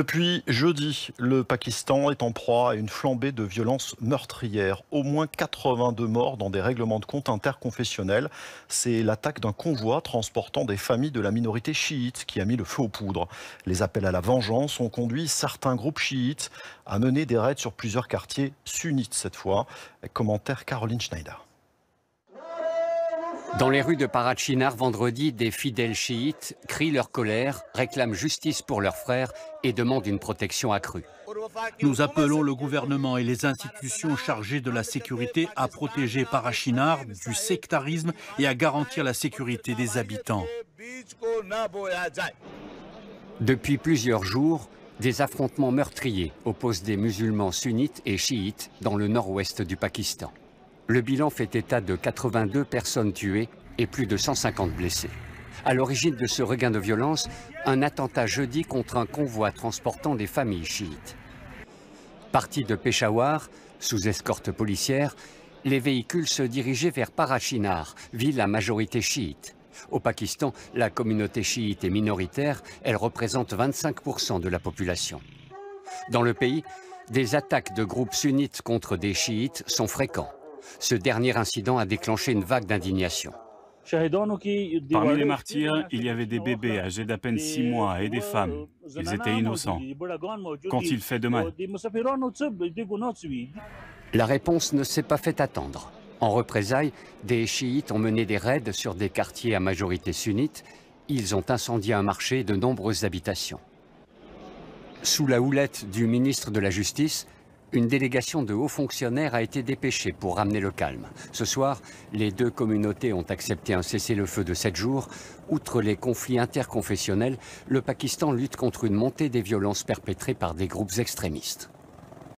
Depuis jeudi, le Pakistan est en proie à une flambée de violences meurtrières. Au moins 82 morts dans des règlements de compte interconfessionnels. C'est l'attaque d'un convoi transportant des familles de la minorité chiite qui a mis le feu aux poudres. Les appels à la vengeance ont conduit certains groupes chiites à mener des raids sur plusieurs quartiers sunnites cette fois. Commentaire Caroline Schneider. Dans les rues de Parachinar, vendredi, des fidèles chiites crient leur colère, réclament justice pour leurs frères et demandent une protection accrue. Nous appelons le gouvernement et les institutions chargées de la sécurité à protéger Parachinar du sectarisme et à garantir la sécurité des habitants. Depuis plusieurs jours, des affrontements meurtriers opposent des musulmans sunnites et chiites dans le nord-ouest du Pakistan. Le bilan fait état de 82 personnes tuées et plus de 150 blessés. À l'origine de ce regain de violence, un attentat jeudi contre un convoi transportant des familles chiites. Partis de Peshawar, sous escorte policière, les véhicules se dirigeaient vers Parachinar, ville à majorité chiite. Au Pakistan, la communauté chiite est minoritaire, elle représente 25% de la population. Dans le pays, des attaques de groupes sunnites contre des chiites sont fréquents. Ce dernier incident a déclenché une vague d'indignation. Parmi les martyrs, il y avait des bébés âgés d'à peine 6 mois et des femmes. Ils étaient innocents. Qu'ont-ils fait de mal? La réponse ne s'est pas fait attendre. En représailles, des chiites ont mené des raids sur des quartiers à majorité sunnite. Ils ont incendié un marché et de nombreuses habitations. Sous la houlette du ministre de la Justice, une délégation de hauts fonctionnaires a été dépêchée pour ramener le calme. Ce soir, les deux communautés ont accepté un cessez-le-feu de 7 jours. Outre les conflits interconfessionnels, le Pakistan lutte contre une montée des violences perpétrées par des groupes extrémistes.